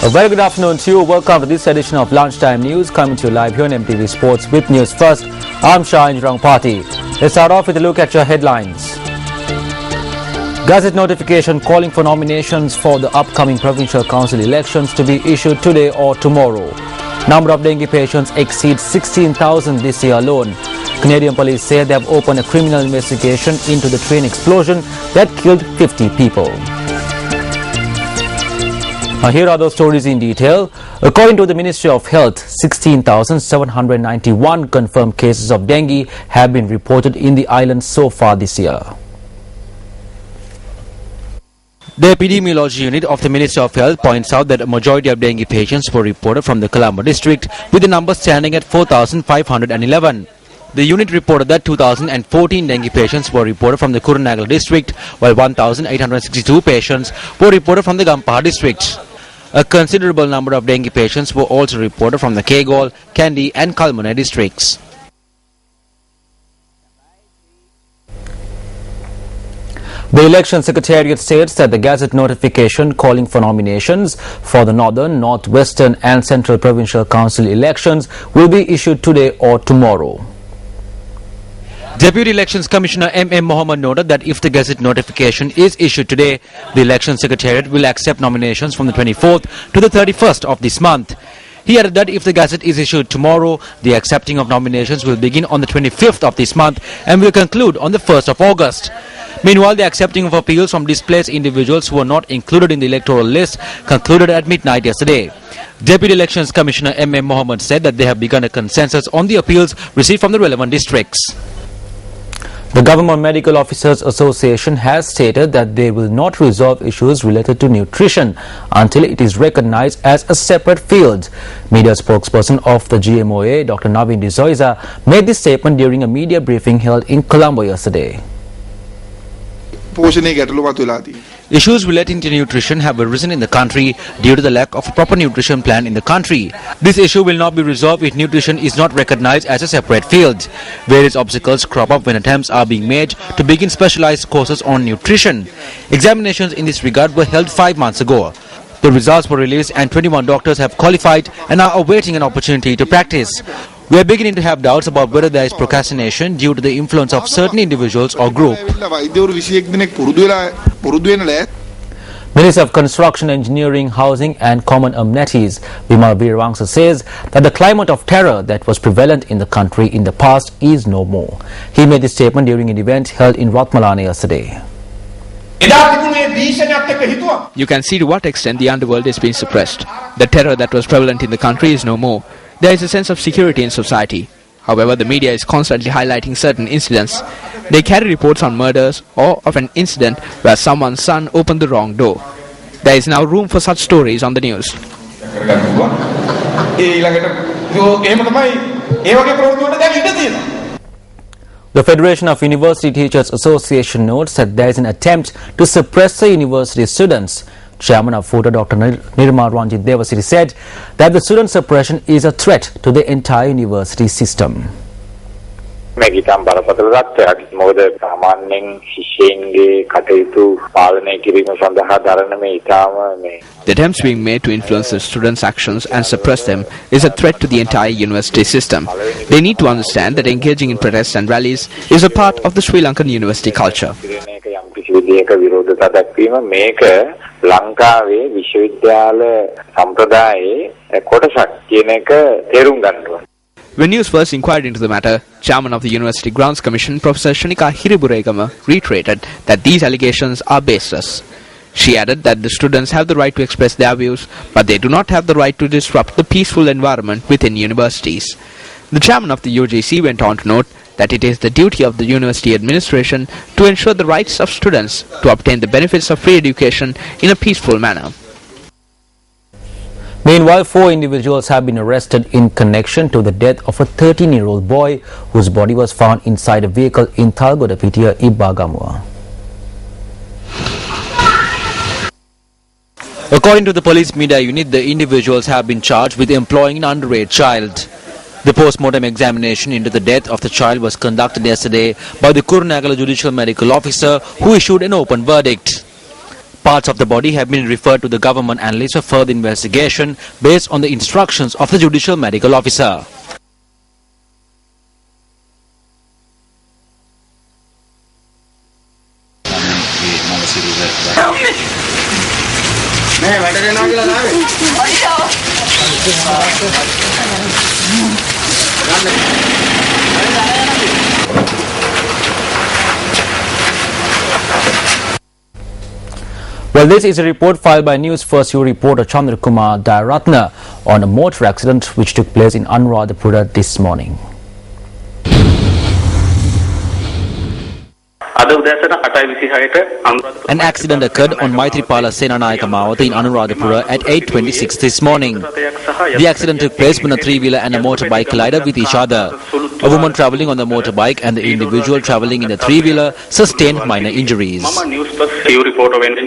A very good afternoon to you. Welcome to this edition of Lunchtime News, coming to you live here on Mtv Sports with news first. I'm Shah Party. Let's start off with a look at your headlines. Gazette notification calling for nominations for the upcoming provincial council elections to be issued today or tomorrow. Number of dengue patients exceeds 16,000 this year alone. Canadian police say they have opened a criminal investigation into the train explosion that killed 50 people. Now here are those stories in detail. According to the Ministry of Health, 16,791 confirmed cases of dengue have been reported in the island so far this year. The epidemiology unit of the Ministry of Health points out that a majority of dengue patients were reported from the Colombo district, with the number standing at 4,511. The unit reported that 2,014 dengue patients were reported from the Kurunegala district, while 1,862 patients were reported from the Gampaha district. A considerable number of dengue patients were also reported from the Kegol, Kandy and Kalmane districts. The Election Secretariat states that the Gazette notification calling for nominations for the Northern, Northwestern and Central Provincial Council elections will be issued today or tomorrow. Deputy Elections Commissioner M.M. Mohammed noted that if the Gazette notification is issued today, the Election Secretariat will accept nominations from the 24th to the 31st of this month. He added that if the Gazette is issued tomorrow, the accepting of nominations will begin on the 25th of this month and will conclude on the 1st of August. Meanwhile, the accepting of appeals from displaced individuals who were not included in the electoral list concluded at midnight yesterday. Deputy Elections Commissioner M.M. Mohammed said that they have begun a consensus on the appeals received from the relevant districts. The Government Medical Officers Association has stated that they will not resolve issues related to nutrition until it is recognized as a separate field. Media spokesperson of the GMOA, Dr. Naveen D'Souza, made this statement during a media briefing held in Colombo yesterday. Issues relating to nutrition have arisen in the country due to the lack of a proper nutrition plan in the country. This issue will not be resolved if nutrition is not recognized as a separate field. Various obstacles crop up when attempts are being made to begin specialized courses on nutrition. Examinations in this regard were held 5 months ago. The results were released and 21 doctors have qualified and are awaiting an opportunity to practice. We are beginning to have doubts about whether there is procrastination due to the influence of certain individuals or group. Minister of Construction, Engineering, Housing and Common Amenities, Bimal Veerwangsa, says that the climate of terror that was prevalent in the country in the past is no more. He made this statement during an event held in Ratmalana yesterday. You can see to what extent the underworld is being suppressed. The terror that was prevalent in the country is no more. There is a sense of security in society. However, the media is constantly highlighting certain incidents. They carry reports on murders or of an incident where someone's son opened the wrong door. There is now room for such stories on the news. The Federation of University Teachers Association notes that there is an attempt to suppress the university students. Chairman of FUTA, Dr. Nirma Ranjit Devasiri, said that the student suppression is a threat to the entire university system. The attempts being made to influence the students' actions and suppress them is a threat to the entire university system. They need to understand that engaging in protests and rallies is a part of the Sri Lankan university culture. When news first inquired into the matter, Chairman of the University Grounds Commission, Professor Shanika Hiriburegama, reiterated that these allegations are baseless. She added that the students have the right to express their views, but they do not have the right to disrupt the peaceful environment within universities. The chairman of the UGC went on to note that it is the duty of the university administration to ensure the rights of students to obtain the benefits of free education in a peaceful manner. Meanwhile, 4 individuals have been arrested in connection to the death of a 13-year-old boy whose body was found inside a vehicle in Thalgodapitia, Ibagamua. According to the police media unit, the individuals have been charged with employing an underage child. The post-mortem examination into the death of the child was conducted yesterday by the Kurunegala Judicial Medical Officer, who issued an open verdict. Parts of the body have been referred to the government analyst for further investigation based on the instructions of the judicial medical officer. Well, this is a report filed by News First You reporter Chandra Kumar Dayaratna on a motor accident which took place in Anuradhapura this morning. An accident occurred on Maitripala Senanayaka Mawatha in Anuradhapura at 8:26 this morning. The accident took place when a three-wheeler and a motorbike collided with each other. A woman travelling on the motorbike and the individual travelling in the three-wheeler sustained minor injuries.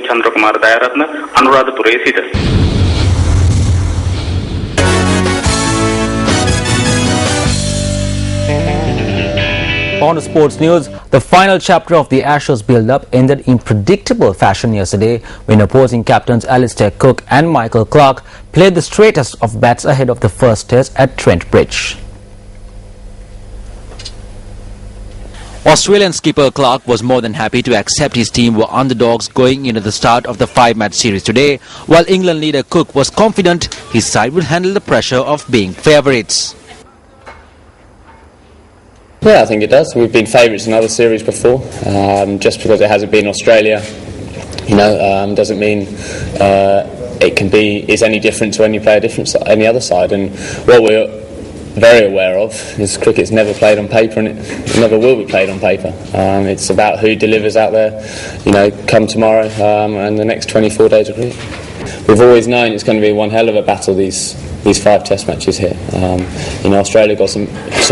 Chandra Kumar Dayaratna, Anuradhapura. On to sports news, the final chapter of the Ashes build-up ended in predictable fashion yesterday when opposing captains Alistair Cook and Michael Clarke played the straightest of bats ahead of the first test at Trent Bridge. Australian skipper Clarke was more than happy to accept his team were underdogs going into the start of the five-match series today, while England leader Cook was confident his side would handle the pressure of being favourites. Yeah, I think it does. We've been favourites in other series before. Just because it hasn't been Australia, doesn't mean it's any different to when you play any other side. And what we're very aware of is cricket's never played on paper, and it never will be played on paper. It's about who delivers out there, come tomorrow and the next 24 days of cricket. We've always known it's going to be one hell of a battle, these 5 test matches here. Australia got some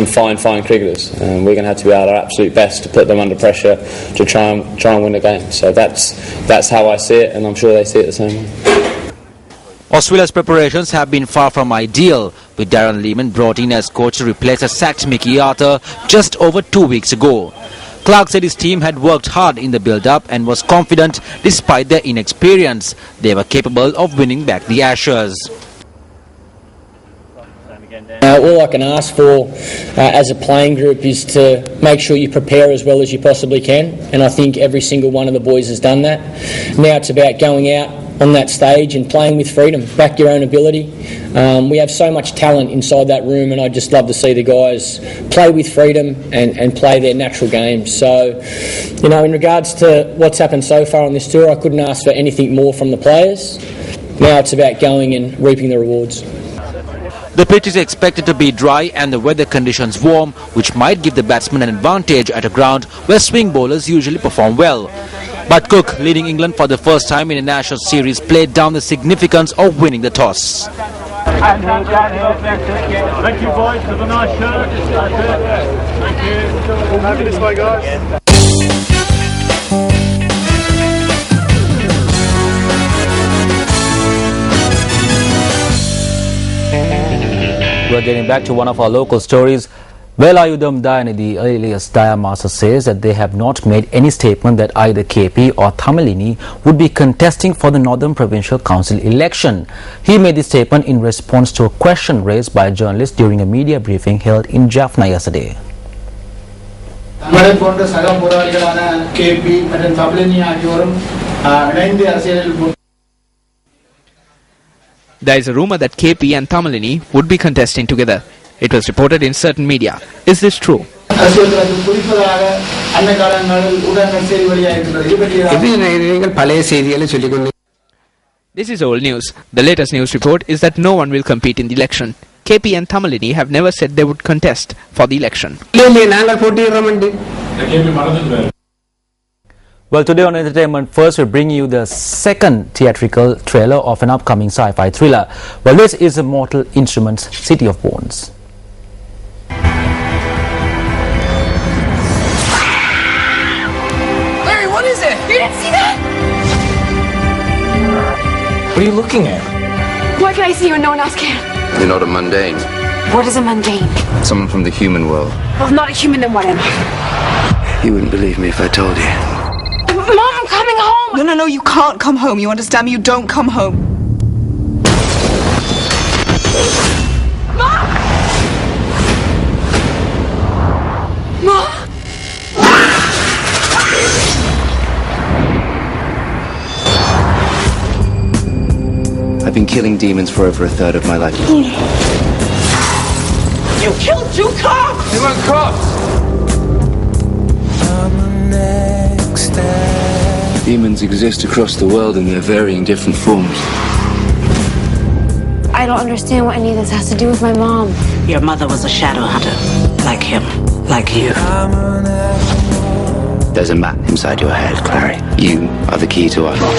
fine cricketers, and we're going to have to be at our absolute best to put them under pressure to try and win the game. So that's how I see it, and I'm sure they see it the same way. Australia's preparations have been far from ideal, with Darren Lehmann brought in as coach to replace a sacked Mickey Arthur just over 2 weeks ago. Clarke said his team had worked hard in the build-up and was confident despite their inexperience. They were capable of winning back the Ashes. All I can ask for as a playing group is to make sure you prepare as well as you possibly can, and I think every single one of the boys has done that. Now it's about going out on that stage and playing with freedom, back your own ability. We have so much talent inside that room, and I'd just love to see the guys play with freedom and play their natural game. So, in regards to what's happened so far on this tour, I couldn't ask for anything more from the players. Now it's about going and reaping the rewards. The pitch is expected to be dry and the weather conditions warm, which might give the batsmen an advantage at a ground where swing bowlers usually perform well. But Cook, leading England for the first time in a national series, played down the significance of winning the toss. Thank you, boys, for the nice shirt. Thank you. Happy this way, guys. We're getting back to one of our local stories. Velayudham Dayanidhi alias Dayamasa says that they have not made any statement that either KP or Thamilini would be contesting for the Northern Provincial Council election. He made this statement in response to a question raised by a journalist during a media briefing held in Jaffna yesterday. There is a rumour that KP and Thamilini would be contesting together. It was reported in certain media. Is this true? This is old news. The latest news report is that no one will compete in the election. KP and Thamilini have never said they would contest for the election. Well, today on Entertainment First, we bring you the second theatrical trailer of an upcoming sci-fi thriller. Well, this is Mortal Instruments' City of Bones. Larry, what is it? You didn't see that? What are you looking at? Why can I see you and no one else can? You're not a mundane. What is a mundane? Someone from the human world. Well, if not a human, then what am I? You wouldn't believe me if I told you. Mom, I'm coming home! No, you can't come home. You understand me? You don't come home. Mom! Mom! I've been killing demons for over a third of my life. You killed 2 cops! They weren't cops! Demons exist across the world in their varying different forms. I don't understand what any of this has to do with my mom. Your mother was a shadow hunter, like him, like you. There's a map inside your head, Clary. You are the key to our lot.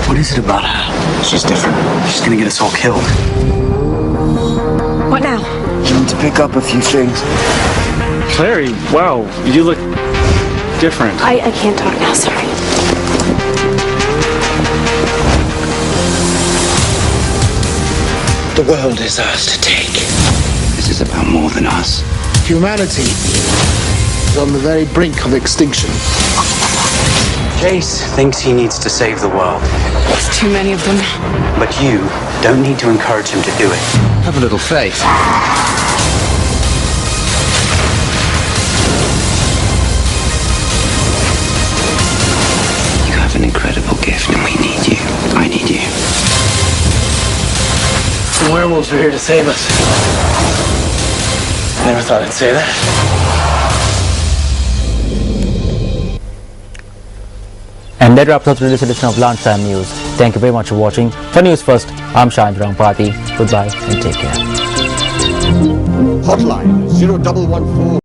What is it about her? She's different. She's gonna get us all killed. What now? You need to pick up a few things. Clary, wow, you look different. I can't talk now, sorry. The world is ours to take. This is about more than us. Humanity is on the very brink of extinction. Jace thinks he needs to save the world. There's too many of them. But you don't need to encourage him to do it. Have a little faith. You have an incredible gift, and we need you. I need you. The werewolves are here to save us. I never thought I'd say that. And that wraps up today's edition of Lunchtime News. Thank you very much for watching. For News First, I'm Shine Rampati. Goodbye and take care. Hotline 0114.